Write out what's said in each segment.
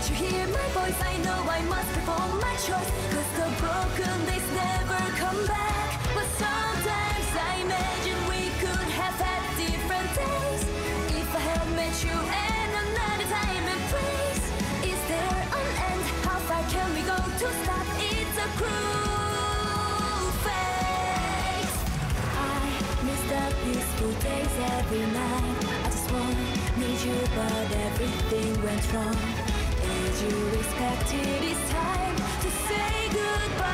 you hear my voice? I know I must perform my choice, cause the broken days never come back. But sometimes I imagine we could have had different days, if I had met you at another time and place. Is there an end? How far can we go to stop? It's a cruel fate. I miss the peaceful days every night. I just need you, but everything went wrong. Did you expect it is time to say goodbye?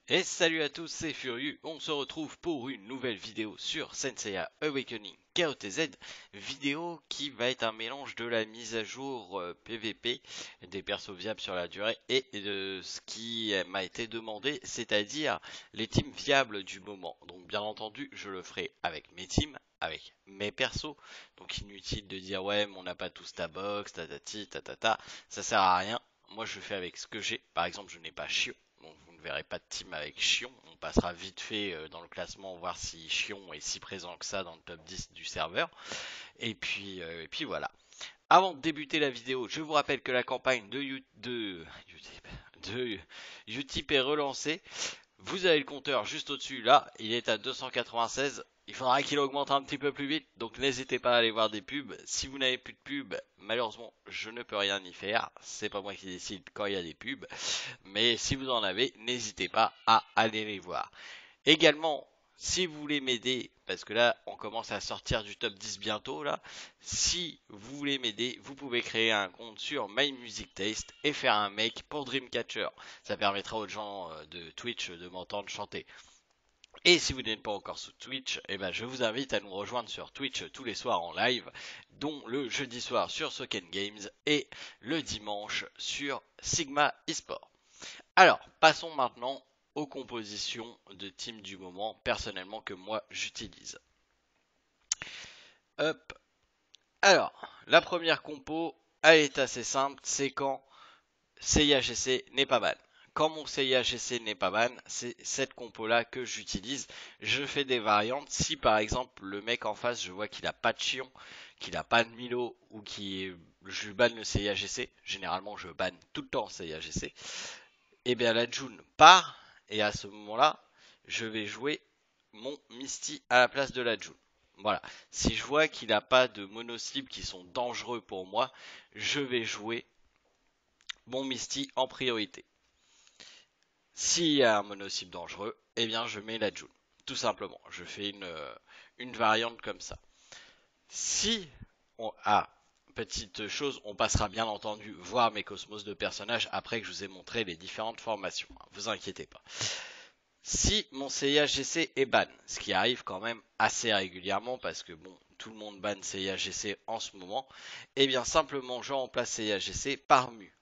Et salut à tous, c'est Furieux, on se retrouve pour une nouvelle vidéo sur Senseiya Awakening KOTZ, vidéo qui va être un mélange de la mise à jour PVP, des persos viables sur la durée, et de ce qui m'a été demandé, c'est-à-dire les teams viables du moment. Donc bien entendu, je le ferai avec mes teams, avec mes persos, donc inutile de dire ouais mais on n'a pas tous ta box, tatati, tatata, ça sert à rien. Moi je fais avec ce que j'ai, par exemple je n'ai pas Chion. Donc vous ne verrez pas de team avec Chion, on passera vite fait dans le classement voir si Chion est si présent que ça dans le top 10 du serveur. Et puis voilà. Avant de débuter la vidéo, je vous rappelle que la campagne de Utip est relancée. Vous avez le compteur juste au-dessus là, il est à 296. Il faudra qu'il augmente un petit peu plus vite, donc n'hésitez pas à aller voir des pubs. Si vous n'avez plus de pubs, malheureusement, je ne peux rien y faire. C'est pas moi qui décide quand il y a des pubs. Mais si vous en avez, n'hésitez pas à aller les voir. Également, si vous voulez m'aider, parce que là, on commence à sortir du top 10 bientôt, là. Si vous voulez m'aider, vous pouvez créer un compte sur My Music Taste et faire un make pour Dreamcatcher. Ça permettra aux gens de Twitch de m'entendre chanter. Et si vous n'êtes pas encore sur Twitch, eh ben je vous invite à nous rejoindre sur Twitch tous les soirs en live, dont le jeudi soir sur Soken Games et le dimanche sur Sigma eSport. Alors, passons maintenant aux compositions de team du moment, personnellement que moi j'utilise. Hop. Alors, la première compo, elle est assez simple, c'est quand CIAGC n'est pas ban. Quand mon CIAGC n'est pas ban, c'est cette compo là que j'utilise. Je fais des variantes. Si par exemple le mec en face, je vois qu'il a pas de Chion, qu'il a pas de Milo ou je banne le CIAGC. Généralement, je banne tout le temps CIAGC. Et bien la June part et à ce moment-là, je vais jouer mon Misty à la place de la June. Voilà. Si je vois qu'il n'a pas de mono-cibles qui sont dangereux pour moi, je vais jouer mon Misty en priorité. S'il y a un mono-cible dangereux, eh bien je mets la June. Tout simplement. Je fais une variante comme ça. Si on a petite chose, on passera bien entendu voir mes cosmos de personnages après que je vous ai montré les différentes formations. Vous inquiétez pas. Si mon CIAGC est ban, ce qui arrive quand même assez régulièrement parce que bon, tout le monde ban CIAGC en ce moment, eh bien simplement je remplace CIAGC par Mu.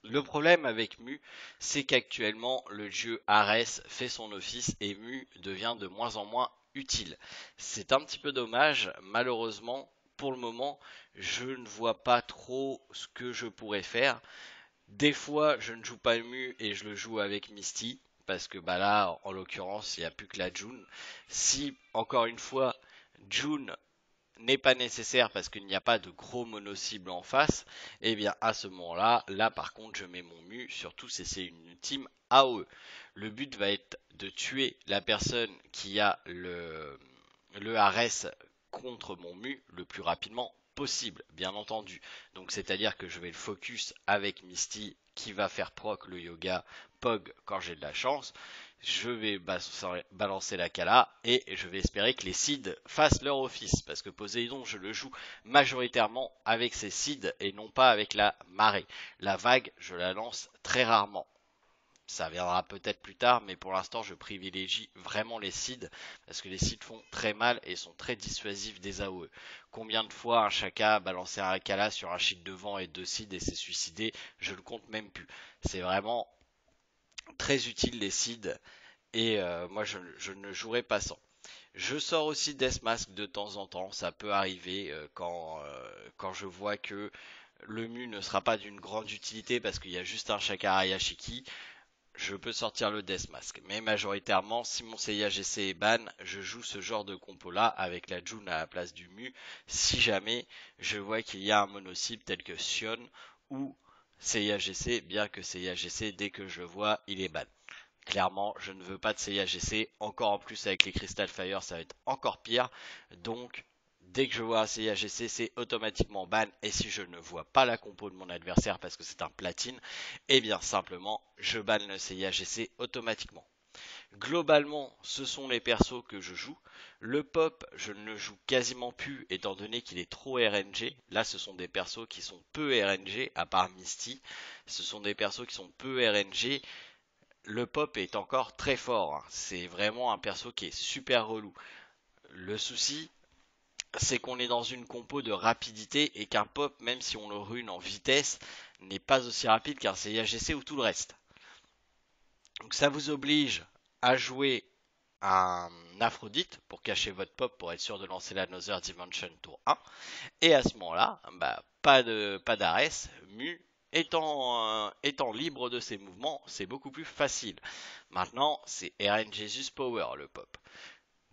Le problème avec Mu, c'est qu'actuellement le dieu Arès fait son office et Mu devient de moins en moins utile. C'est un petit peu dommage, malheureusement, pour le moment, je ne vois pas trop ce que je pourrais faire. Des fois, je ne joue pas Mu et je le joue avec Misty, parce que bah là, en l'occurrence, il n'y a plus que la June. Si, encore une fois, June n'est pas nécessaire parce qu'il n'y a pas de gros mono-cibles en face, et bien à ce moment-là, là par contre je mets mon Mu, surtout si c'est une team AOE. Le but va être de tuer la personne qui a le Ares contre mon Mu le plus rapidement possible, bien entendu. Donc c'est-à-dire que je vais le focus avec Misty qui va faire proc le yoga Pog quand j'ai de la chance. Je vais balancer la Kala et je vais espérer que les seeds fassent leur office. Parce que Poséidon, je le joue majoritairement avec ses seeds et non pas avec la marée. La vague, je la lance très rarement. Ça viendra peut-être plus tard, mais pour l'instant, je privilégie vraiment les seeds parce que les seeds font très mal et sont très dissuasifs des AOE. Combien de fois un Shaka a balancé un Akala sur un shield devant et 2 seeds et s'est suicidé, je le compte même plus. C'est vraiment très utile les seeds et moi je ne jouerai pas sans. Je sors aussi Death Mask de temps en temps, ça peut arriver quand je vois que le mu ne sera pas d'une grande utilité parce qu'il y a juste un Shakara Yashiki, je peux sortir le Death Mask. Mais majoritairement, si mon Seiya GC est ban, je joue ce genre de compo là avec la June à la place du mu. Si jamais je vois qu'il y a un monocycle tel que Sion ou Seiya GC, bien que Seiya GC, dès que je le vois, il est ban. Clairement, je ne veux pas de Seiya GC. Encore en plus avec les Crystal Fire, ça va être encore pire. Donc, dès que je vois un Seiya GC, c'est automatiquement ban. Et si je ne vois pas la compo de mon adversaire parce que c'est un platine, eh bien simplement, je banne le Seiya GC automatiquement. Globalement, ce sont les persos que je joue. Le pop, je ne le joue quasiment plus étant donné qu'il est trop RNG. Là, ce sont des persos qui sont peu RNG, à part Misty. Ce sont des persos qui sont peu RNG. Le pop est encore très fort, hein. C'est vraiment un perso qui est super relou. Le souci, c'est qu'on est dans une compo de rapidité et qu'un pop, même si on le rune en vitesse, n'est pas aussi rapide qu'un CIAGC ou tout le reste. Donc ça vous oblige à jouer un Aphrodite pour cacher votre pop pour être sûr de lancer l'Another Dimension tour 1. Et à ce moment-là, pas d'Ares, mu étant libre de ses mouvements, c'est beaucoup plus facile. Maintenant, c'est RN Jesus Power le pop.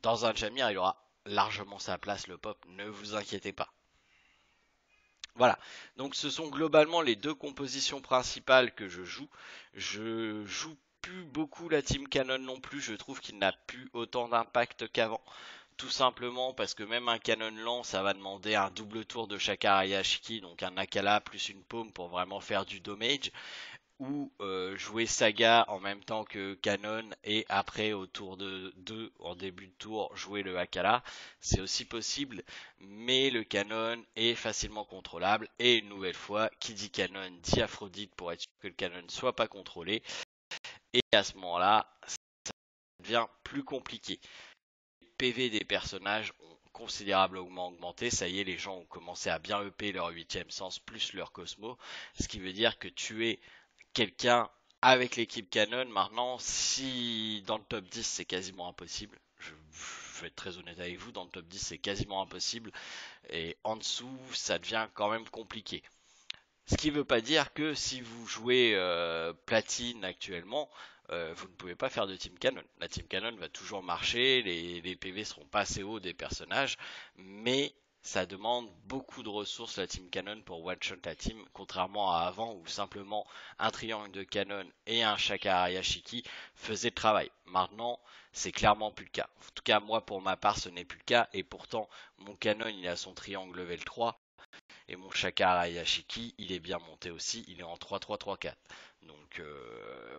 Dans un Jamir, il aura largement sa place le pop, ne vous inquiétez pas. Voilà, donc ce sont globalement les deux compositions principales que je joue. Je joue plus beaucoup la Team Canon non plus, je trouve qu'il n'a plus autant d'impact qu'avant. Tout simplement parce que même un canon lent, ça va demander un double tour de Shakara Yashiki, donc un Akala plus une paume pour vraiment faire du damage. Ou jouer Saga en même temps que Canon et après au tour de 2 en début de tour jouer le Akala, c'est aussi possible, mais le Canon est facilement contrôlable et une nouvelle fois qui dit Canon dit Aphrodite pour être sûr que le Canon soit pas contrôlé, et à ce moment là ça devient plus compliqué. Les PV des personnages ont considérablement augmenté, ça y est, les gens ont commencé à bien EP leur 8ème sens plus leur Cosmo, ce qui veut dire que tuer quelqu'un avec l'équipe Canon, maintenant, si dans le top 10 c'est quasiment impossible, je vais être très honnête avec vous, dans le top 10 c'est quasiment impossible, et en dessous ça devient quand même compliqué. Ce qui ne veut pas dire que si vous jouez platine actuellement, vous ne pouvez pas faire de team canon. La team canon va toujours marcher, les PV seront pas assez hauts des personnages, mais ça demande beaucoup de ressources la team canon pour one shot la team, contrairement à avant où simplement un triangle de canon et un Shakara Yashiki faisaient le travail. Maintenant, c'est clairement plus le cas. En tout cas, moi pour ma part, ce n'est plus le cas, et pourtant mon canon il a son triangle level 3. Et mon Shakara Yashiki, il est bien monté aussi, il est en 3-3-3-4. Donc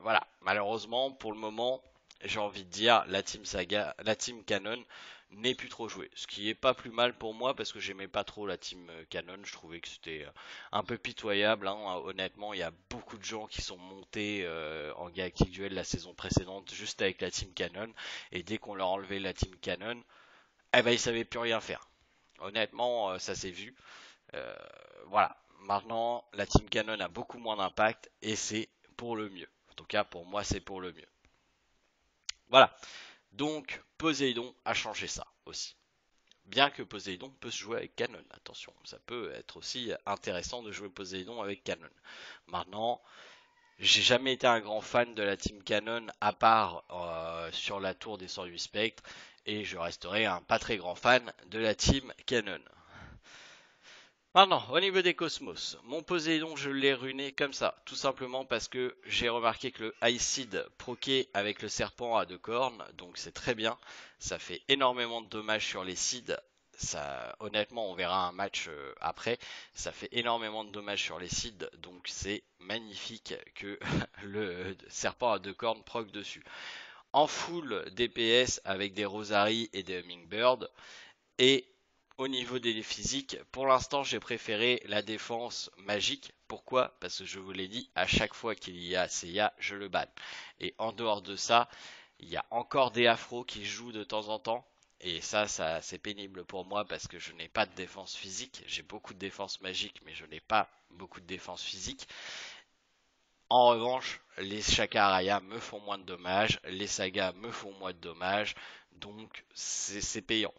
voilà, malheureusement pour le moment, j'ai envie de dire la team Saga, la team Canon n'est plus trop jouée. Ce qui est pas plus mal pour moi parce que j'aimais pas trop la team Canon, je trouvais que c'était un peu pitoyable, hein. Honnêtement, il y a beaucoup de gens qui sont montés en Galactic Duel la saison précédente juste avec la team Canon, et dès qu'on leur enlevait la team Canon, eh ben ils savaient plus rien faire. Honnêtement, ça s'est vu. Euh, voilà, maintenant la Team Canon a beaucoup moins d'impact et c'est pour le mieux. En tout cas pour moi c'est pour le mieux. Voilà, donc Poséidon a changé ça aussi. Bien que Poséidon peut se jouer avec Canon, attention, ça peut être aussi intéressant de jouer Poséidon avec Canon. Maintenant, j'ai jamais été un grand fan de la Team Canon à part sur la tour des 108 spectres, et je resterai un pas très grand fan de la Team Canon. Maintenant, au niveau des cosmos, mon Poséidon, je l'ai ruiné comme ça, tout simplement parce que j'ai remarqué que le High Seed proquait avec le serpent à deux cornes, donc c'est très bien, ça fait énormément de dommages sur les seeds, ça, honnêtement, on verra un match après, ça fait énormément de dommages sur les seeds, donc c'est magnifique que le serpent à deux cornes proc dessus. En full DPS avec des Rosary et des Hummingbird, et au niveau des physiques, pour l'instant j'ai préféré la défense magique. Pourquoi? Parce que je vous l'ai dit, à chaque fois qu'il y a Seiya, je le banne. Et en dehors de ça, il y a encore des afros qui jouent de temps en temps. Et ça c'est pénible pour moi parce que je n'ai pas de défense physique. J'ai beaucoup de défense magique, mais je n'ai pas beaucoup de défense physique. En revanche, les Shakaraya me font moins de dommages, les sagas me font moins de dommages, donc c'est payant.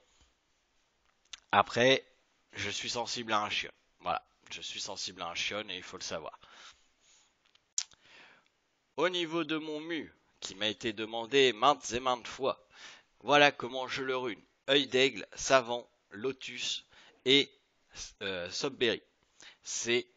Après, je suis sensible à un chien. Voilà. Je suis sensible à un Shion et il faut le savoir. Au niveau de mon mu, qui m'a été demandé maintes et maintes fois, voilà comment je le rune. Œil d'aigle, savant, lotus et Sobberry. C'est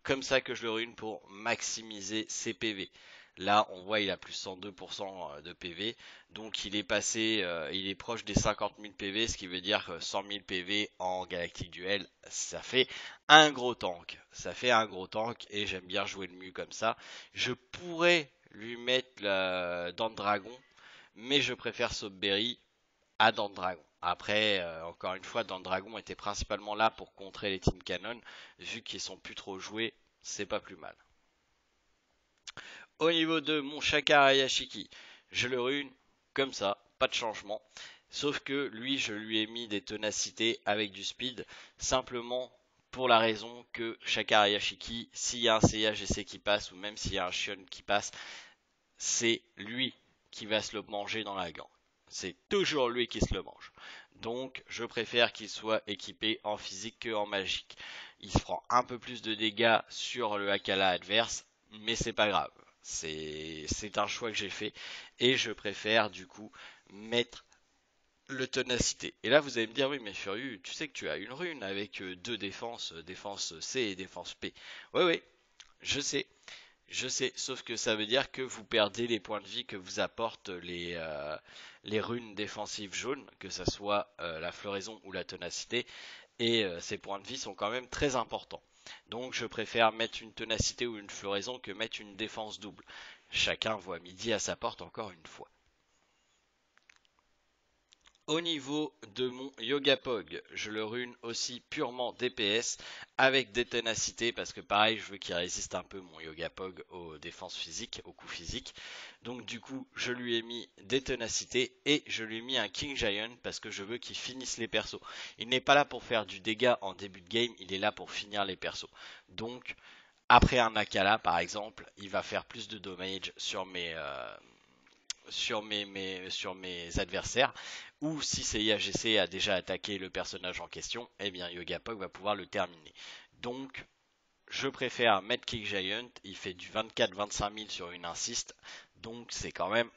comme ça que je le rune pour maximiser ses PV. Là, on voit il a plus 102% de PV, donc il est passé, il est proche des 50 000 PV, ce qui veut dire que 100 000 PV en Galactic Duel, ça fait un gros tank. Ça fait un gros tank et j'aime bien jouer le mu comme ça. Je pourrais lui mettre dans le dragon, mais je préfère Sobberry à Dent Dragon. Après, encore une fois, Dent Dragon était principalement là pour contrer les Team Cannon. Vu qu'ils sont plus trop joués, c'est pas plus mal. Au niveau de mon Shakara Yashiki, je le rune comme ça, pas de changement. Sauf que lui, je lui ai mis des tenacités avec du speed, simplement pour la raison que Shakara Yashiki, s'il y a un CAGC qui passe, ou même s'il y a un Shion qui passe, c'est lui qui va se le manger dans la gangue. C'est toujours lui qui se le mange. Donc je préfère qu'il soit équipé en physique que en magique. Il se prend un peu plus de dégâts sur le Akala adverse, mais c'est pas grave. C'est un choix que j'ai fait et je préfère du coup mettre le ténacité. Et là vous allez me dire oui mais Furieux, tu sais que tu as une rune avec deux défenses, défense C et défense P. Oui oui, je sais. Je sais, sauf que ça veut dire que vous perdez les points de vie que vous apportent les runes défensives jaunes, que ce soit la floraison ou la ténacité, et ces points de vie sont quand même très importants. Donc je préfère mettre une ténacité ou une floraison que mettre une défense double. Chacun voit midi à sa porte encore une fois. Au niveau de mon Yogapog, je le rune aussi purement DPS avec des ténacités parce que pareil je veux qu'il résiste un peu mon Yogapog aux défenses physiques, aux coups physiques. Donc du coup je lui ai mis des ténacités et je lui ai mis un King Giant parce que je veux qu'il finisse les persos. Il n'est pas là pour faire du dégât en début de game, il est là pour finir les persos. Donc après un Akala par exemple, il va faire plus de damage sur mes adversaires, ou si CIAGC a déjà attaqué le personnage en question, eh bien Yogapog va pouvoir le terminer. Donc je préfère mettre King Giant, il fait du 24-25 000 sur une insiste, donc c'est quand même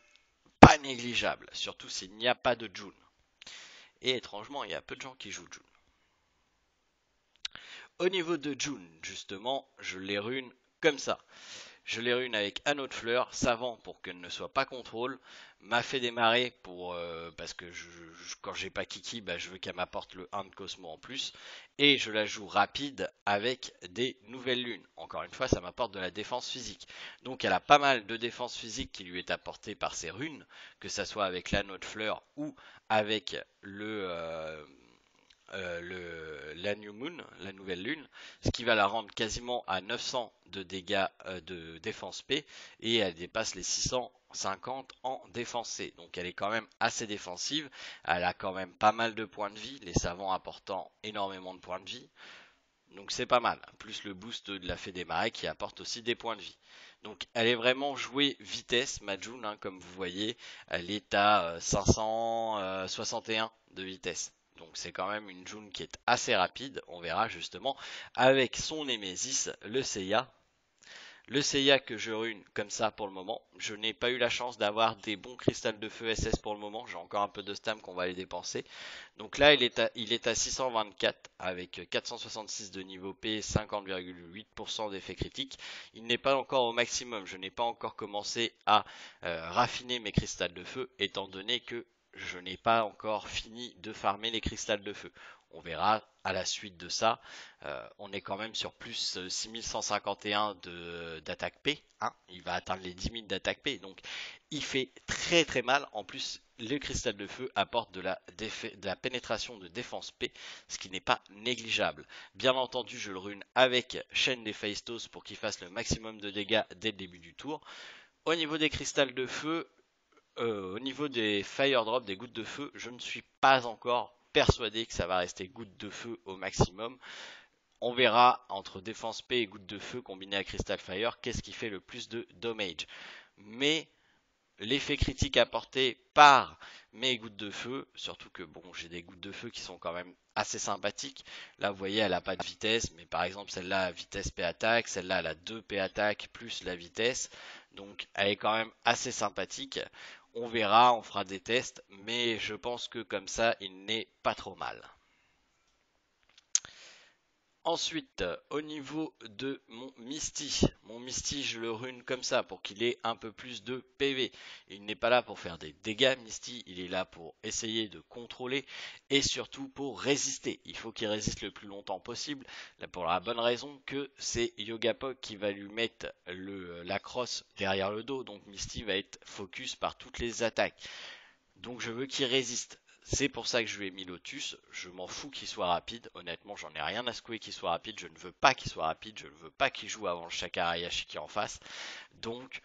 pas négligeable, surtout s'il n'y a pas de June. Et étrangement, il y a peu de gens qui jouent June. Au niveau de June, justement, je les rune comme ça. Je les rune avec Anneau de fleurs, savant pour qu'elle ne soit pas contrôle, m'a fait démarrer pour parce que quand j'ai pas Kiki, bah, je veux qu'elle m'apporte le 1 de Cosmo en plus, et je la joue rapide avec des nouvelles lunes. Encore une fois, ça m'apporte de la défense physique. Donc elle a pas mal de défense physique qui lui est apportée par ses runes, que ça soit avec l'anneau de fleurs ou avec la New Moon, la nouvelle lune, ce qui va la rendre quasiment à 900 de dégâts de défense P et elle dépasse les 650 en défense C. Donc elle est quand même assez défensive, elle a quand même pas mal de points de vie, les savants apportant énormément de points de vie. Donc c'est pas mal, plus le boost de la fée des marais qui apporte aussi des points de vie. Donc elle est vraiment jouée vitesse, Majun, hein, comme vous voyez, elle est à 561 de vitesse. Donc c'est quand même une June qui est assez rapide, on verra justement, avec son Némésis, le Seiya. Le Seiya que je rune comme ça pour le moment, je n'ai pas eu la chance d'avoir des bons cristals de feu SS pour le moment, j'ai encore un peu de stam qu'on va aller dépenser. Donc là il est à 624 avec 466 de niveau P, 50,8% d'effet critique. Il n'est pas encore au maximum, je n'ai pas encore commencé à raffiner mes cristals de feu étant donné que je n'ai pas encore fini de farmer les cristals de feu. On verra à la suite de ça. On est quand même sur plus 6151 d'attaque P. Hein. Il va atteindre les 10 000 d'attaque P. Donc il fait très très mal. En plus, le cristal de feu apporte de la pénétration de défense P, ce qui n'est pas négligeable. Bien entendu, je le rune avec chaîne des Phaistos pour qu'il fasse le maximum de dégâts dès le début du tour. Au niveau des cristals de feu, au niveau des fire drop, des gouttes de feu, je ne suis pas encore persuadé que ça va rester gouttes de feu au maximum. On verra entre défense P et gouttes de feu combinées à Crystal Fire, qu'est-ce qui fait le plus de damage. Mais l'effet critique apporté par mes gouttes de feu, surtout que bon, j'ai des gouttes de feu qui sont quand même assez sympathiques. Là, vous voyez, elle a pas de vitesse, mais par exemple, celle-là a vitesse P attaque, celle-là elle a 2 P attaque plus la vitesse, donc elle est quand même assez sympathique. On verra, on fera des tests, mais je pense que comme ça, il n'est pas trop mal. Ensuite, au niveau de mon Misty, je le rune comme ça pour qu'il ait un peu plus de PV. Il n'est pas là pour faire des dégâts, Misty, il est là pour essayer de contrôler et surtout pour résister. Il faut qu'il résiste le plus longtemps possible, là pour la bonne raison que c'est Yogapok qui va lui mettre la crosse derrière le dos, donc Misty va être focus par toutes les attaques. Donc je veux qu'il résiste. C'est pour ça que je lui ai mis Lotus. Je m'en fous qu'il soit rapide. Honnêtement, j'en ai rien à secouer qu'il soit rapide. Je ne veux pas qu'il soit rapide. Je ne veux pas qu'il joue avant le Chakra Yashiki en face. Donc,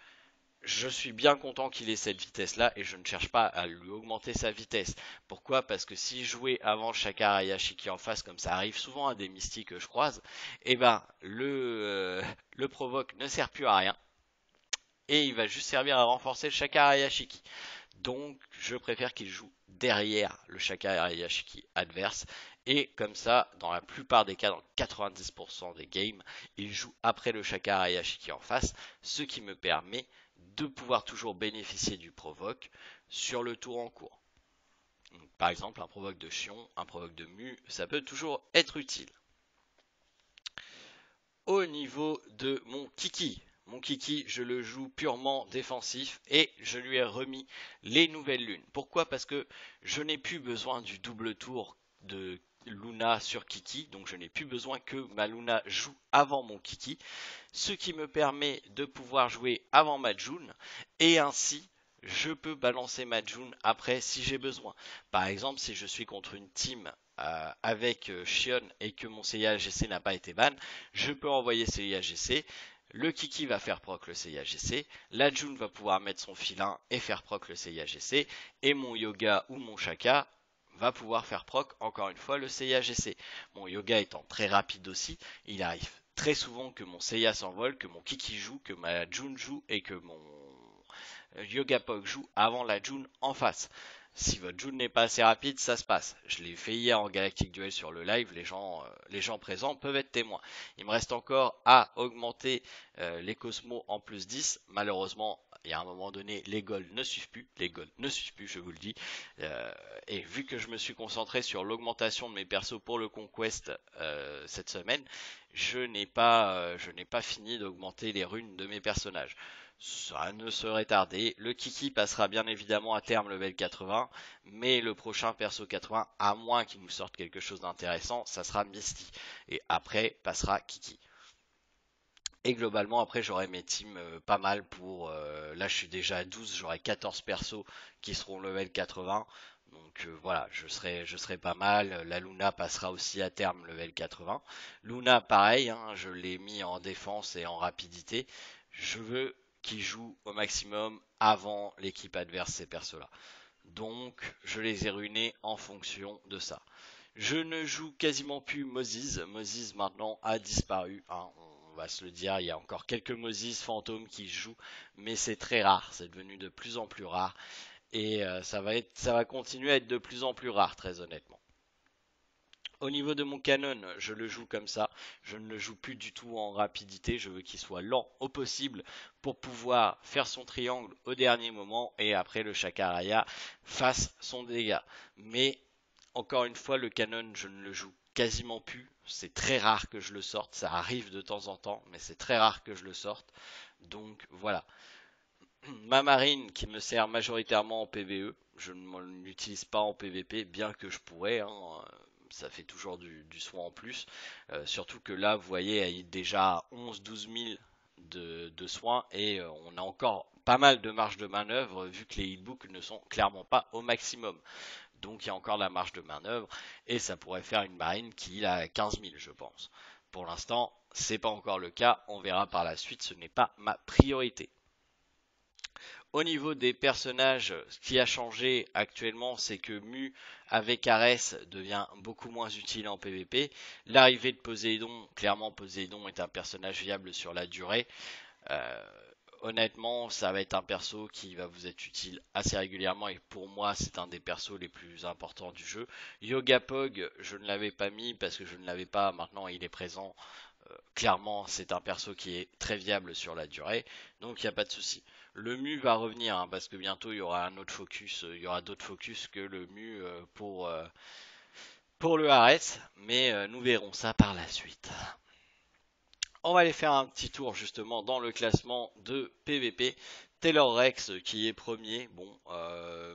je suis bien content qu'il ait cette vitesse-là et je ne cherche pas à lui augmenter sa vitesse. Pourquoi? Parce que si jouait avant Chakra Yashiki en face, comme ça arrive souvent à des mystiques que je croise, eh ben le provoque ne sert plus à rien et il va juste servir à renforcer le Chakra Yashiki. Donc, je préfère qu'il joue derrière le Chakra Yashiki adverse. Et comme ça, dans la plupart des cas, dans 90% des games, il joue après le Chakra Yashiki en face, ce qui me permet de pouvoir toujours bénéficier du provoque sur le tour en cours. Donc, par exemple, un provoque de Chion, un provoque de Mu, ça peut toujours être utile. Au niveau de mon Kiki, je le joue purement défensif et je lui ai remis les nouvelles lunes. Pourquoi? Parce que je n'ai plus besoin du double tour de Luna sur Kiki, donc je n'ai plus besoin que ma Luna joue avant mon Kiki, ce qui me permet de pouvoir jouer avant ma June et ainsi je peux balancer ma June après si j'ai besoin. Par exemple, si je suis contre une team avec Shion et que mon CIAGC n'a pas été ban, je peux envoyer CIAGC. Le Kiki va faire proc le CIAGC, la June va pouvoir mettre son filin et faire proc le CIAGC, et mon Yoga ou mon Shaka va pouvoir faire proc encore une fois le CIAGC. Mon Yoga étant très rapide aussi, il arrive très souvent que mon Seiya s'envole, que mon Kiki joue, que ma June joue et que mon Yogapok joue avant la June en face. Si votre June n'est pas assez rapide, ça se passe. Je l'ai fait hier en Galactic Duel sur le live, les gens présents peuvent être témoins. Il me reste encore à augmenter les Cosmos en plus 10. Malheureusement, il y a un moment donné, les golds ne suivent plus. Les golds ne suivent plus, je vous le dis. Et vu que je me suis concentré sur l'augmentation de mes persos pour le Conquest cette semaine, je n'ai pas fini d'augmenter les runes de mes personnages. Ça ne serait tardé. Le Kiki passera bien évidemment à terme level 80, mais le prochain perso 80, à moins qu'il nous sorte quelque chose d'intéressant, ça sera Misty. Et après passera Kiki. Et globalement, après, j'aurai mes teams pas mal pour... là, je suis déjà à 12, j'aurai 14 persos qui seront level 80. Donc voilà, je serai pas mal. La Luna passera aussi à terme level 80. Luna, pareil, hein, je l'ai mis en défense et en rapidité. Je veux qu'il joue au maximum avant l'équipe adverse ces persos-là. Donc, je les ai runés en fonction de ça. Je ne joue quasiment plus Moses. Moses maintenant a disparu. Hein. On va se le dire, il y a encore quelques Moses fantômes qui jouent, mais c'est très rare. C'est devenu de plus en plus rare. Et ça va continuer à être de plus en plus rare, très honnêtement. Au niveau de mon canon, je le joue comme ça. Je ne le joue plus du tout en rapidité. Je veux qu'il soit lent au possible pour pouvoir faire son triangle au dernier moment et après le Chakaraya fasse son dégât. Mais encore une fois, le canon, je ne le joue quasiment plus. C'est très rare que je le sorte. Ça arrive de temps en temps, mais c'est très rare que je le sorte. Donc voilà. Ma marine qui me sert majoritairement en PvE, je ne l'utilise pas en PvP, bien que je pourrais, hein, ça fait toujours du soin en plus. Surtout que là, vous voyez, elle est déjà à 11-12 000 de soins et on a encore pas mal de marge de manœuvre vu que les hitbooks ne sont clairement pas au maximum. Donc il y a encore la marge de manœuvre et ça pourrait faire une marine qui a 15 000 je pense. Pour l'instant, c'est pas encore le cas, on verra par la suite, ce n'est pas ma priorité. Au niveau des personnages, ce qui a changé actuellement, c'est que Mu avec Ares devient beaucoup moins utile en PvP. L'arrivée de Poséidon, clairement Poséidon est un personnage viable sur la durée. honnêtement, ça va être un perso qui va vous être utile assez régulièrement et pour moi, c'est un des persos les plus importants du jeu. Yoga Pog, je ne l'avais pas mis parce que je ne l'avais pas, maintenant il est présent. Clairement, c'est un perso qui est très viable sur la durée, donc il n'y a pas de souci. Le Mu va revenir hein, parce que bientôt il y aura un autre focus, il y aura d'autres focus que le Mu pour le Ares, mais nous verrons ça par la suite. On va aller faire un petit tour justement dans le classement de PVP. Taylor Rex qui est premier, bon,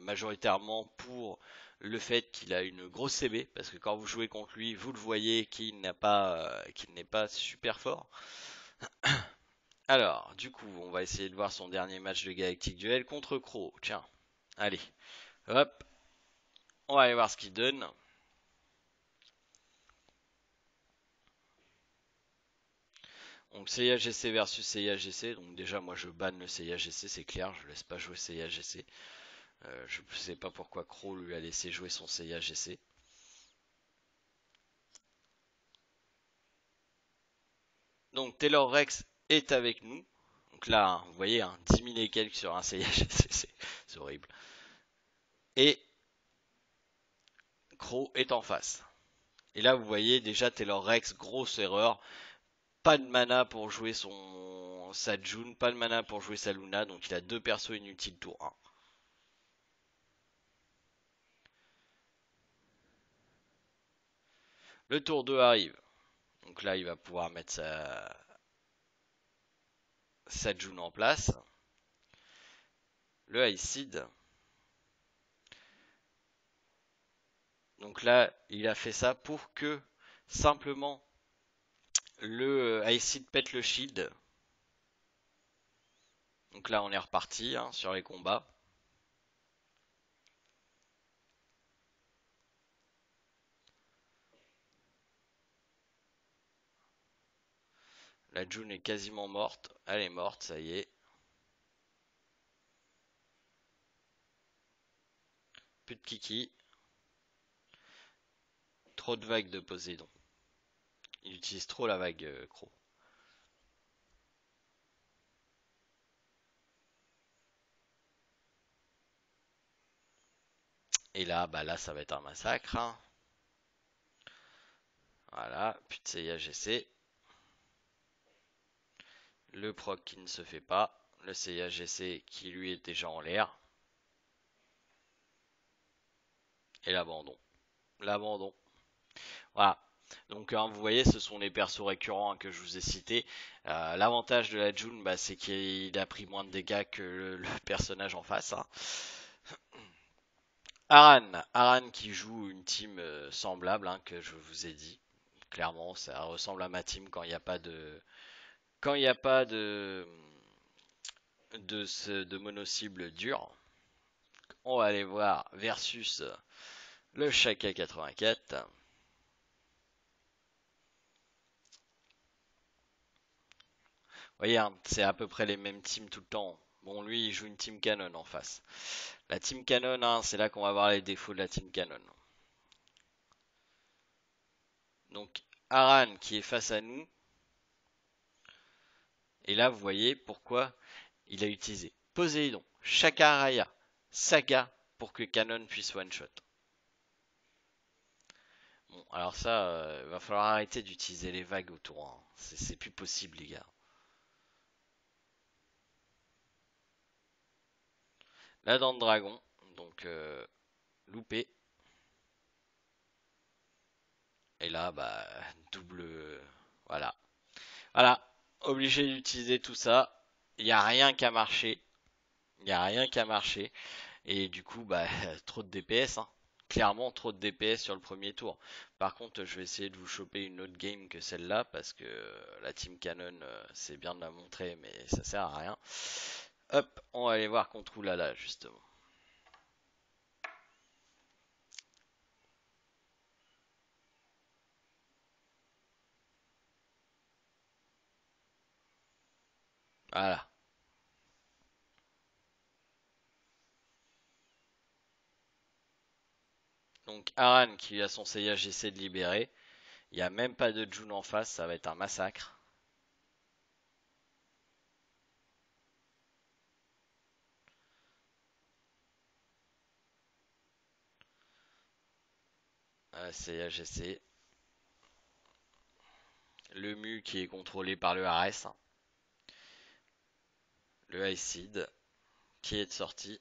majoritairement pour le fait qu'il a une grosse CB, parce que quand vous jouez contre lui, vous le voyez qu'il n'est pas super fort. Alors, du coup, on va essayer de voir son dernier match de Galactic Duel contre Crow. Tiens, allez, hop, on va aller voir ce qu'il donne. Donc CIAGC versus CIAGC, donc déjà moi je banne le CIAGC, c'est clair, je laisse pas jouer CIAGC. Je sais pas pourquoi Crow lui a laissé jouer son CIAGC. Donc Taylor Rex est avec nous. Donc là, hein, vous voyez, hein, 10 000 et quelques sur un CIAGC, c'est horrible. Et Crow est en face. Et là, vous voyez déjà Taylor Rex, grosse erreur. Pas de mana pour jouer sa June, pas de mana pour jouer sa Luna, donc il a deux persos inutiles tour 1. Le tour 2 arrive. Donc là, il va pouvoir mettre sa June en place. Le Ice Seed. Donc là, il a fait ça pour que simplement le Ice Seed pète le shield. Donc là, on est reparti hein, sur les combats. La June est quasiment morte. Elle est morte, ça y est. Plus de Kiki. Trop de vagues de Poséidon. Il utilise trop la vague Crow. Et là, bah là, ça va être un massacre. Hein. Voilà, plus de CIAGC. Le proc qui ne se fait pas. Le CIAGC qui lui est déjà en l'air. Et l'abandon. L'abandon. Voilà. Donc hein, vous voyez, ce sont les persos récurrents hein, que je vous ai cités. L'avantage de la June, bah, c'est qu'il a pris moins de dégâts que le personnage en face. Hein. Aran qui joue une team semblable hein, que je vous ai dit. Clairement, ça ressemble à ma team quand il n'y a pas de mono-cible dur. On va aller voir versus le Shaka 84. Vous voyez, hein, c'est à peu près les mêmes teams tout le temps. Bon, lui, il joue une team canon en face. La team canon, hein, c'est là qu'on va voir les défauts de la team canon. Donc, Aran qui est face à nous. Et là, vous voyez pourquoi il a utilisé Poséidon, Shaka Raya, Saga pour que Canon puisse one-shot. Bon, alors ça, va falloir arrêter d'utiliser les vagues autour. Hein. C'est plus possible, les gars. La dent de dragon, donc loupé. Et là, bah, double. Voilà. Voilà. Obligé d'utiliser tout ça. Il n'y a rien qu'à marcher. Il n'y a rien qu'à marcher. Et du coup, bah, trop de DPS. Hein. Clairement, trop de DPS sur le premier tour. Par contre, je vais essayer de vous choper une autre game que celle-là. Parce que la Team Canon, c'est bien de la montrer, mais ça sert à rien. Hop, on va aller voir contre Oulala, justement. Voilà. Donc Aran qui a son CIH essaie de libérer. Il n'y a même pas de June en face, ça va être un massacre. CAGC. Le MU qui est contrôlé par le ARES. Le ICID qui est de sortie.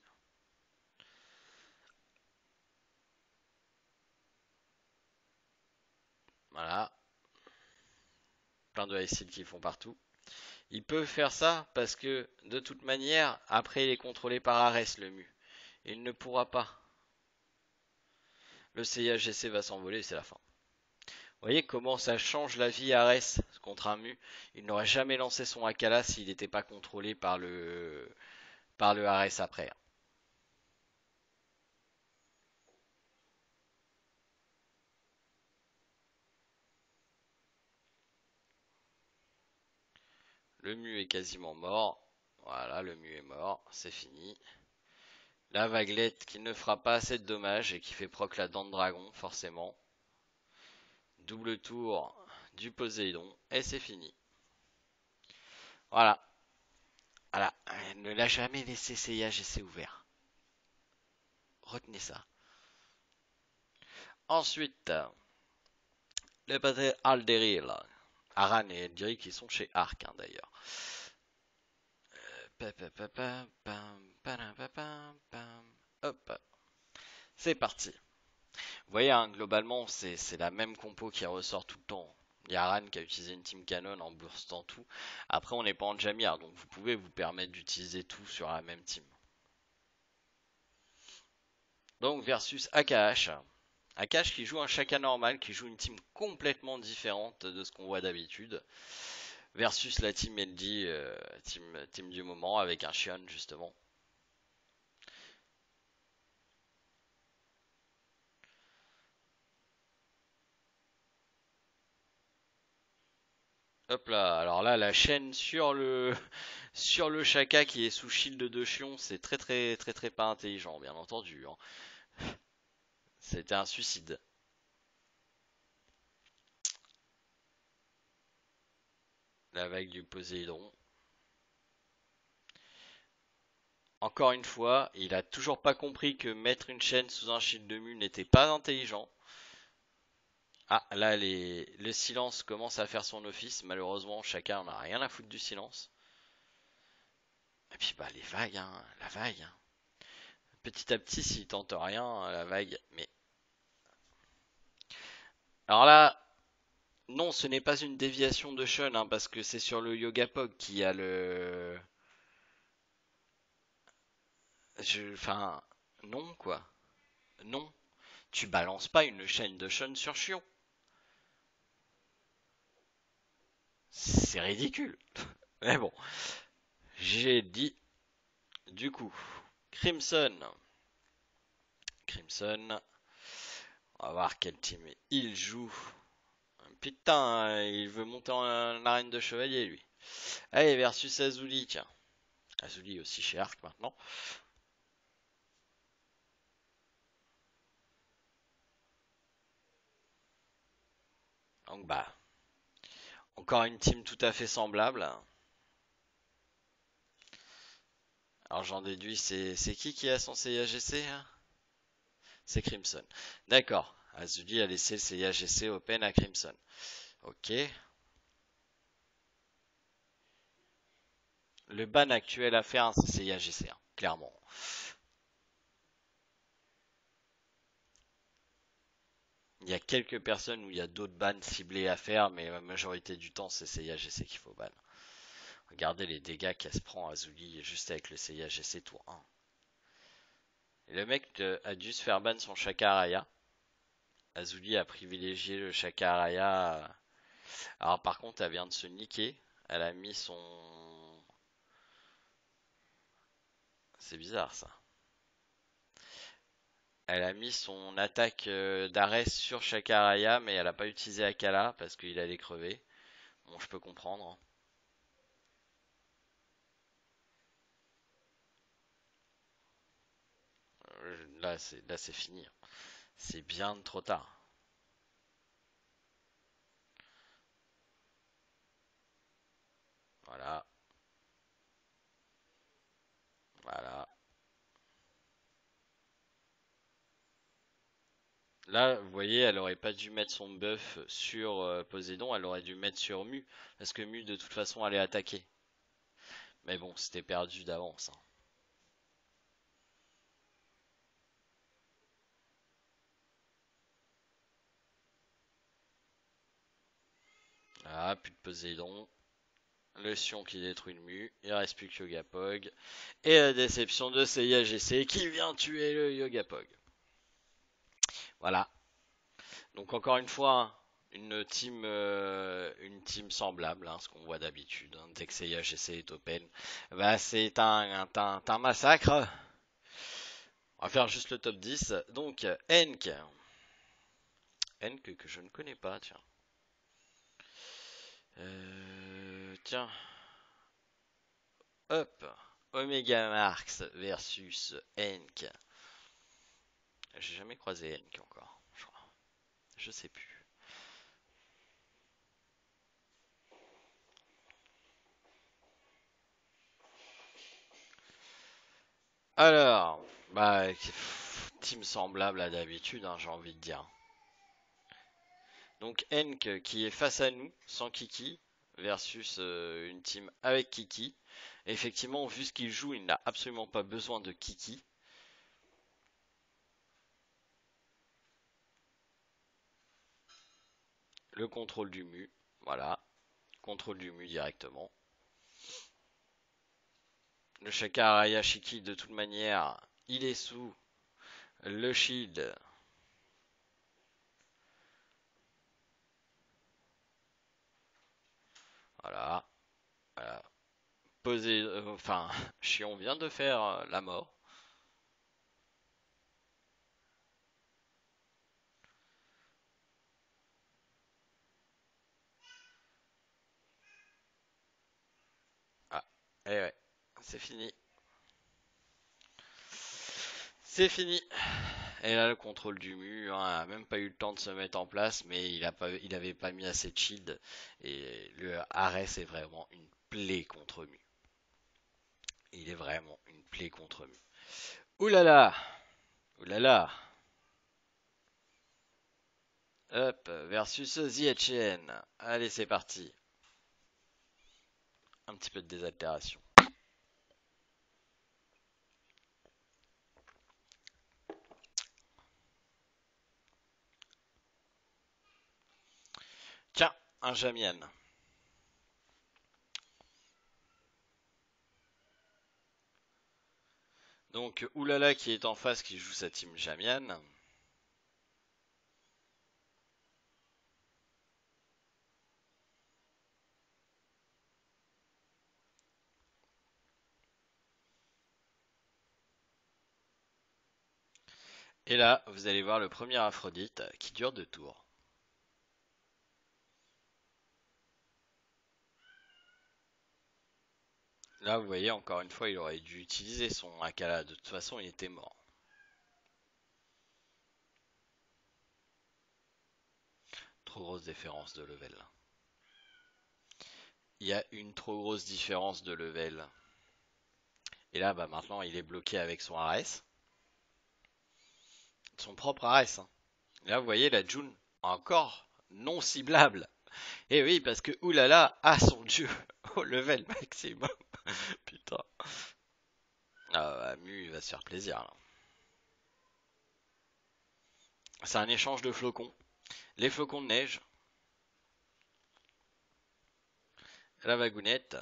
Voilà. Plein de ICID qui font partout. Il peut faire ça parce que de toute manière, après il est contrôlé par ARES le MU. Il ne pourra pas. Le CAGC va s'envoler, c'est la fin. Vous voyez comment ça change la vie ARES contre un MU. Il n'aurait jamais lancé son Akala s'il n'était pas contrôlé par le ARES après. Le MU est quasiment mort. Voilà, le MU est mort, c'est fini. La vaguelette qui ne fera pas assez de dommages et qui fait proc la dent de dragon, forcément. Double tour du Poséidon et c'est fini. Voilà. Voilà. Ne l'a jamais laissé CAGC ouvert. Retenez ça. Ensuite, le pâté Alderil. Aran et Eldiri qui sont chez Arc d'ailleurs. Hop. C'est parti. Vous voyez, hein, globalement, c'est la même compo qui ressort tout le temps. Il y a Aran qui a utilisé une Team Cannon en boostant tout. Après, on n'est pas en Jamir, donc vous pouvez vous permettre d'utiliser tout sur la même team. Donc, versus AKH. AKH qui joue un Shaka normal, qui joue une team complètement différente de ce qu'on voit d'habitude. Versus la team LD, team du moment, avec un Shion justement. Hop là, alors là, la chaîne sur le sur le Shaka qui est sous shield de Chion, c'est très très très très pas intelligent, bien entendu, hein. C'était un suicide. La vague du Poséidon. Encore une fois, il a toujours pas compris que mettre une chaîne sous un shield de mule n'était pas intelligent. Ah, là, le silence commence à faire son office. Malheureusement, chacun n'a rien à foutre du silence. Et puis, bah, les vagues, hein, la vague, hein. Petit à petit, s'il tente rien, la vague. Mais. Alors là, non, ce n'est pas une déviation de Shun, hein, parce que c'est sur le Yogapog qui a le. Enfin, non, quoi. Non. Tu balances pas une chaîne de Shun sur Chion. C'est ridicule. Mais bon, j'ai dit du coup. Crimson. Crimson. On va voir quel team il joue. Putain, il veut monter en arène de chevalier lui. Allez, versus Azuli, tiens. Azuli aussi chez Arc maintenant. Donc bah, encore une team tout à fait semblable. Alors j'en déduis, c'est qui a son CAGC hein? C'est Crimson. D'accord. Azuli a laissé le CAGC open à Crimson. Ok. Le ban actuel à faire, c'est CAGC, hein, clairement. Il y a quelques personnes où il y a d'autres bans ciblés à faire, mais la majorité du temps, c'est CAGC qu'il faut ban. Regardez les dégâts qu'elle se prend Azuli juste avec le CAGC tour 1. Et le mec a dû se faire ban son Shakaraya. Azuli a privilégié le Shakaraya. Alors par contre, elle vient de se niquer. Elle a mis son... C'est bizarre ça. Elle a mis son attaque d'Ares sur Shakaraya, mais elle a pas utilisé Akala parce qu'il allait crever. Bon, je peux comprendre. Là, c'est fini. C'est bien trop tard. Voilà, voilà. Là, vous voyez, elle aurait pas dû mettre son buff sur Poséidon, elle aurait dû mettre sur Mu. Parce que Mu, de toute façon, allait attaquer. Mais bon, c'était perdu d'avance, hein. Ah, plus de Poséidon. Le Sion qui détruit le Mu. Il reste plus que Yogapog. Et la déception de Seiya GC qui vient tuer le Yogapog. Voilà. Donc encore une fois, hein, une team semblable, hein, ce qu'on voit d'habitude. Hein, dès que Seiya GC est open, bah c'est un massacre. On va faire juste le top 10. Donc Enk. Enk que je ne connais pas, tiens. Tiens. Hop. Omega Marks versus Enk. J'ai jamais croisé Enk encore, je crois. Je sais plus. Alors, bah, team semblable à d'habitude, hein, j'ai envie de dire. Donc Enk qui est face à nous, sans Kiki, versus une team avec Kiki. Et effectivement, vu ce qu'il joue, il n'a absolument pas besoin de Kiki. Le contrôle du Mu, voilà. Contrôle du Mu directement. Le Shaka Arayashiki, de toute manière, il est sous le shield. Voilà. Voilà. Posé, enfin, Chion vient de faire la mort. Ah, et ouais, c'est fini. C'est fini. Et là, le contrôle du mur, hein, a même pas eu le temps de se mettre en place, mais il avait pas mis assez de shield. Et le Ares est vraiment une plaie contre Mu. Il est vraiment une plaie contre Mu. Oulala, oulala. Hop, versus ZHN. Allez, c'est parti. Un petit peu de désaltération. Tiens, un Jamian. Donc, oulala qui est en face, qui joue sa team Jamian. Et là, vous allez voir le premier Aphrodite qui dure 2 tours. Là, vous voyez, encore une fois, il aurait dû utiliser son Akala. De toute façon, il était mort. Trop grosse différence de level. Il y a une trop grosse différence de level. Et là, bah maintenant, il est bloqué avec son Ares. Son propre Ares, hein. Là, vous voyez, la June, encore non ciblable. Et oui, parce que oulala a son dieu au level maximum. Putain. Ah, bah, Mu, il va se faire plaisir, là. C'est un échange de flocons. Les flocons de neige. La vagounette.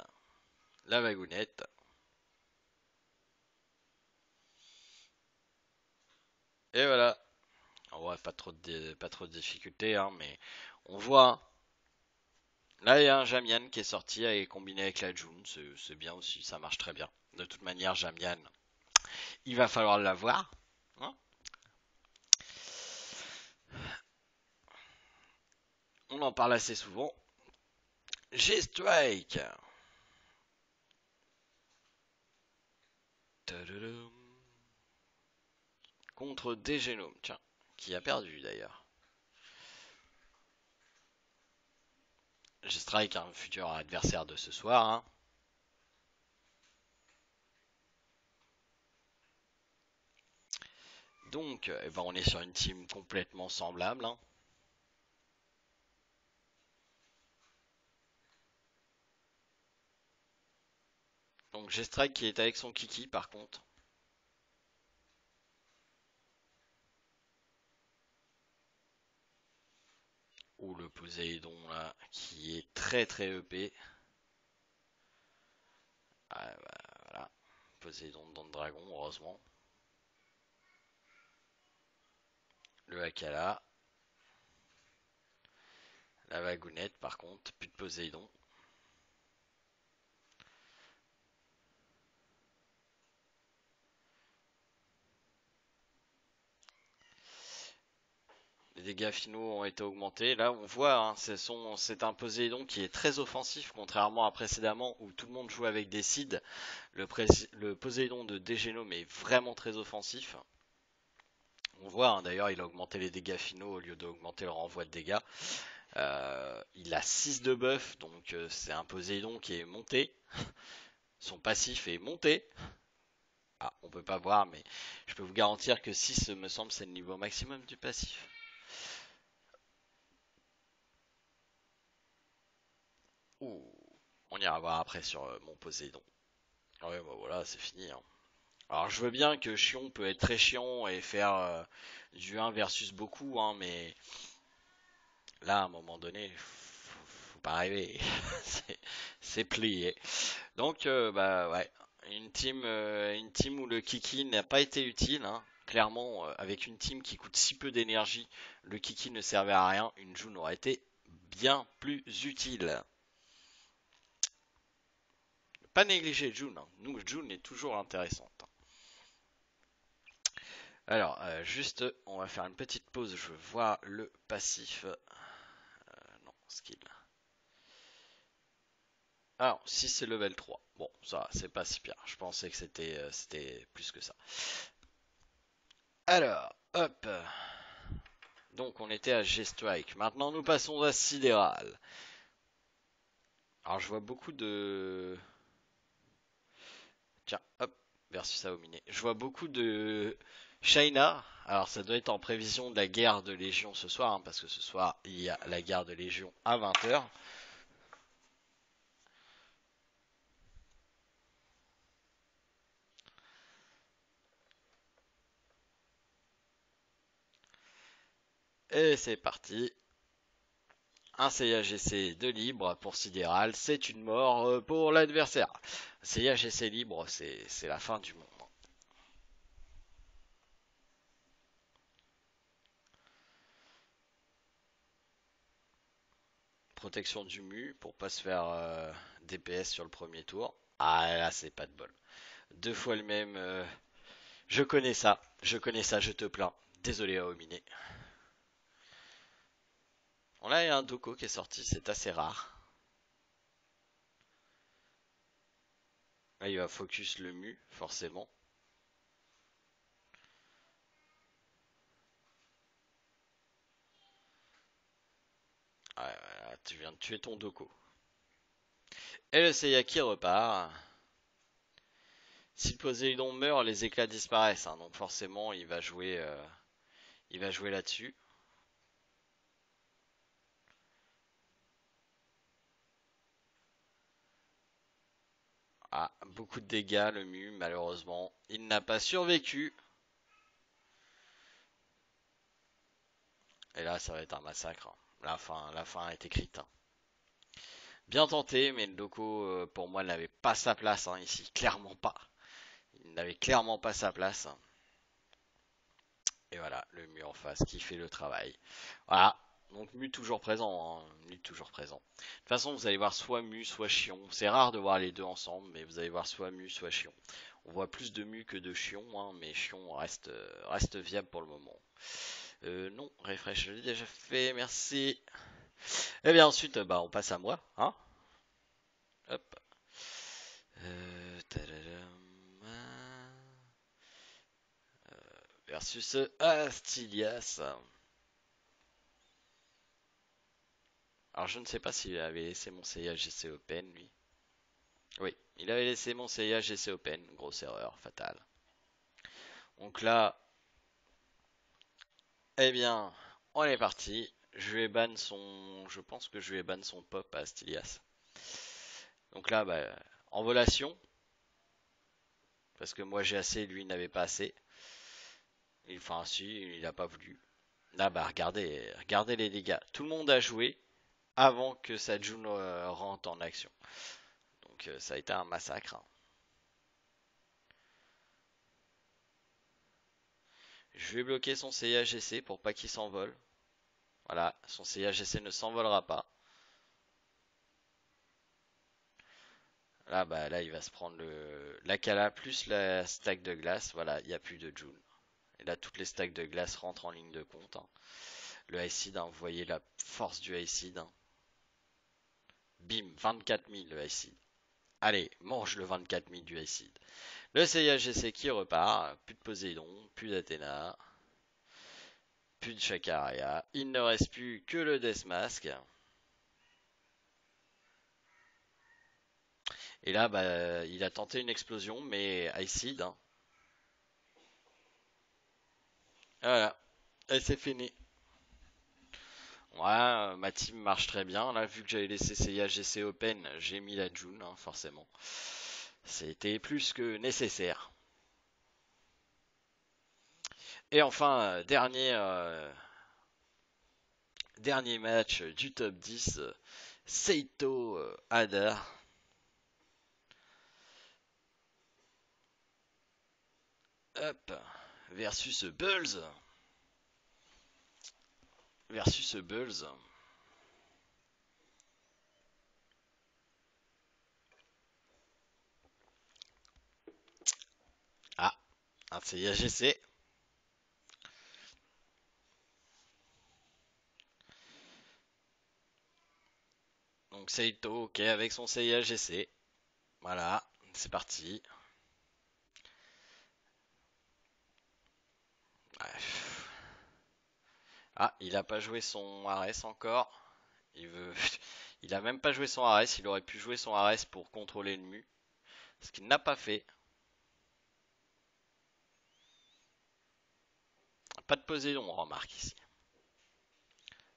La vagounette. Et voilà. En vrai, pas trop de difficultés, hein, mais on voit. Là, il y a un Jamian qui est sorti et combiné avec la June. C'est bien aussi, ça marche très bien. De toute manière, Jamian, il va falloir l'avoir, hein. On en parle assez souvent. G-Strike. Contre Degenome, tiens, qui a perdu d'ailleurs. G-Strike, un futur adversaire de ce soir, hein. Donc, eh ben, on est sur une team complètement semblable, hein. Donc, j'ai Strike qui est avec son Kiki par contre. Ou le Poséidon là, qui est très très EP. Ah, bah, voilà. Poséidon dans le dragon, heureusement. Le Hakala. La Vagounette par contre, plus de Poséidon. Les dégâts finaux ont été augmentés. Là, on voit, hein, c'est un Poséidon qui est très offensif, contrairement à précédemment où tout le monde jouait avec des Seeds. Le Poséidon de Dégénome est vraiment très offensif. On voit, hein, d'ailleurs, il a augmenté les dégâts finaux au lieu d'augmenter le renvoi de dégâts. Il a 6 de buff, donc c'est un Poséidon qui est monté. Son passif est monté. Ah, on peut pas voir, mais je peux vous garantir que 6, me semble, c'est le niveau maximum du passif. Ouh, on ira voir après sur mon Poséidon. Ouais, bah voilà, c'est fini, hein. Alors je veux bien que Chion peut être très chiant et faire du 1 versus beaucoup, hein, mais là, à un moment donné, faut pas rêver. C'est plié. Donc, bah ouais, une team où le Kiki n'a pas été utile, hein. Clairement, avec une team qui coûte si peu d'énergie, le Kiki ne servait à rien. Une June aurait été bien plus utile. Pas négliger June, hein. Nous, June est toujours intéressante. Alors, juste, on va faire une petite pause. Je vois le passif. Non, skill. Alors, si c'est level 3. Bon, ça, c'est pas si pire. Je pensais que c'était plus que ça. Alors, hop. Donc, on était à G-Strike. Maintenant, nous passons à Sidéral. Alors, je vois beaucoup de... Tiens, hop, versus Aomine. Je vois beaucoup de Shaina. Alors, ça doit être en prévision de la guerre de Légion ce soir, hein, parce que ce soir, il y a la guerre de Légion à 20h. Et c'est parti. Un CAGC de libre pour Sidéral, c'est une mort pour l'adversaire. CAGC libre, c'est la fin du monde. Protection du mu pour pas se faire DPS sur le premier tour. Ah là, c'est pas de bol. Deux fois le même. Je connais ça, je te plains. Désolé à Ominé. On a un Doko qui est sorti, c'est assez rare. Là, il va focus le mu, forcément. Ah, voilà, tu viens de tuer ton Doko. Et le Seiyaki repart. Si le Poséidon meurt, les éclats disparaissent, hein, donc forcément il va jouer là-dessus. Ah, beaucoup de dégâts le mu, malheureusement. Il n'a pas survécu. Et là, ça va être un massacre, hein. La fin est écrite, hein. Bien tenté, mais le Doko, pour moi, n'avait pas sa place, hein, ici. Clairement pas. Il n'avait clairement pas sa place. Et voilà, le mu en face qui fait le travail. Voilà. Donc mu toujours présent, hein. Mu toujours présent. De toute façon, vous allez voir soit mu, soit chion. C'est rare de voir les deux ensemble, mais vous allez voir soit mu, soit chion. On voit plus de mu que de chion, hein, mais chion reste viable pour le moment. Non, refresh, je l'ai déjà fait, merci. Et bien ensuite, bah on passe à moi, hein. Hop. Tadadam. Versus Astilias. Alors je ne sais pas s'il avait laissé mon CIA GC Open lui. Oui, il avait laissé mon CIA GC Open, grosse erreur, fatale. Donc là, Eh bien, on est parti. Je vais ban son. Je pense que je vais ban son pop à Stylias. Donc là, bah, en volation, parce que moi j'ai assez, lui n'avait pas assez. Enfin, si, il a pas voulu. Là, bah, regardez les dégâts. Tout le monde a joué avant que Sajun rentre en action. Donc ça a été un massacre, hein. Je vais bloquer son CAGC pour pas qu'il s'envole. Voilà, son CAGC ne s'envolera pas. Là, bah, là, il va se prendre la Kala plus la stack de glace. Voilà, il n'y a plus de June. Et là, toutes les stacks de glace rentrent en ligne de compte, hein. Le Acid, hein, vous voyez la force du Acid, hein. Bim, 24 000 le Acid. Allez, mange le 24 000 du Acid. Le CAGC qui repart. Plus de Poséidon, plus d'Athéna, plus de Chakaria. Il ne reste plus que le Death Mask. Et là, bah, il a tenté une explosion, mais Acid, hein. Voilà, et c'est fini. Ouais, ma team marche très bien. Là, vu que j'avais laissé CAGC Open, j'ai mis la June, hein, forcément. C'était plus que nécessaire. Et enfin, dernier match du top 10, Seito Ada Up versus Bulls. Versus Bulls. Ah, un CAGC. Donc Seito, ok, avec son CAGC. Voilà, c'est parti. Ouais. Ah, il a pas joué son Ares encore. Il veut. Il a même pas joué son Ares. Il aurait pu jouer son Ares pour contrôler le mu. Ce qu'il n'a pas fait. Pas de Poséidon, on remarque ici.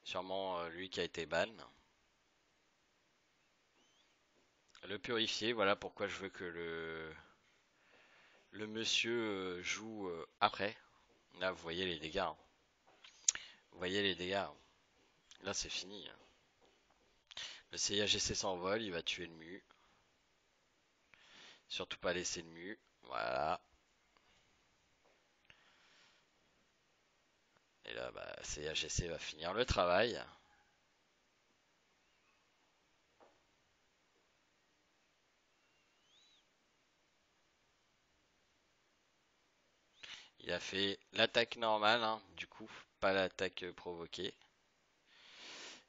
Sûrement lui qui a été ban. Le purifier, voilà pourquoi je veux que le monsieur joue après. Là, vous voyez les dégâts, hein. Vous voyez les dégâts, hein. Là, c'est fini, hein. Le CAGC s'envole, il va tuer le mu. Surtout pas laisser le mu. Voilà. Et là, bah, CAGC va finir le travail. Il a fait l'attaque normale, hein, du coup, pas l'attaque provoquée.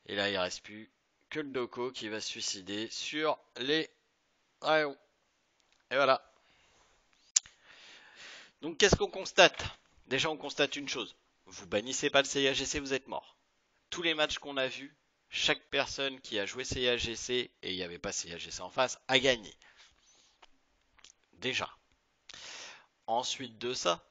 Et là, il reste plus que le Doko qui va se suicider sur les dragons. Et voilà. Donc, qu'est-ce qu'on constate? Déjà, on constate une chose. Vous bannissez pas le CAGC, vous êtes mort. Tous les matchs qu'on a vus, chaque personne qui a joué CAGC et il n'y avait pas CAGC en face a gagné. Déjà. Ensuite de ça,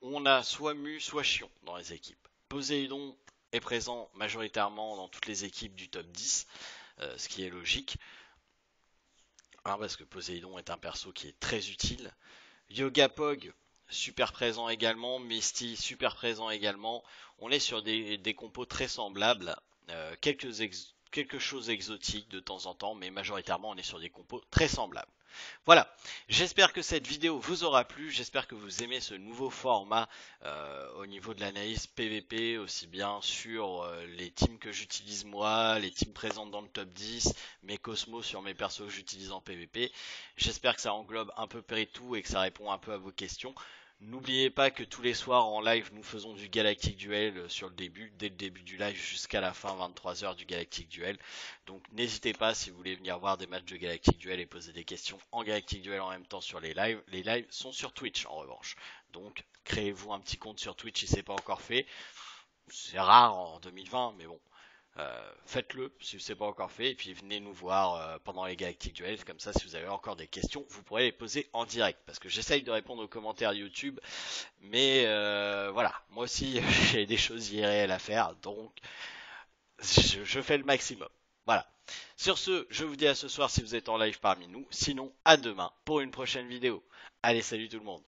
on a soit Mu, soit Chion dans les équipes. Poséidon est présent majoritairement dans toutes les équipes du top 10, ce qui est logique, hein, parce que Poséidon est un perso qui est très utile. Yogapog, super présent également. Misty, super présent également. On est sur des compos très semblables. Quelque chose exotique de temps en temps, mais majoritairement on est sur des compos très semblables. Voilà, j'espère que cette vidéo vous aura plu, j'espère que vous aimez ce nouveau format au niveau de l'analyse PVP, aussi bien sur les teams que j'utilise moi, les teams présentes dans le top 10, mes cosmos sur mes persos que j'utilise en PVP. J'espère que ça englobe un peu près tout et que ça répond un peu à vos questions. N'oubliez pas que tous les soirs en live, nous faisons du Galactic Duel sur le début, dès le début du live jusqu'à la fin, 23h du Galactic Duel. Donc n'hésitez pas si vous voulez venir voir des matchs de Galactic Duel et poser des questions en Galactic Duel en même temps sur les lives. Les lives sont sur Twitch en revanche. Donc créez-vous un petit compte sur Twitch si c'est pas encore fait. C'est rare en 2020, mais bon. Faites-le si c'est pas encore fait, et puis venez nous voir pendant les Galactic Duels, comme ça si vous avez encore des questions, vous pourrez les poser en direct, parce que j'essaye de répondre aux commentaires YouTube, mais voilà, moi aussi j'ai des choses irréelles à faire, donc je fais le maximum. Voilà. Sur ce, je vous dis à ce soir si vous êtes en live parmi nous, sinon à demain pour une prochaine vidéo. Allez, salut tout le monde.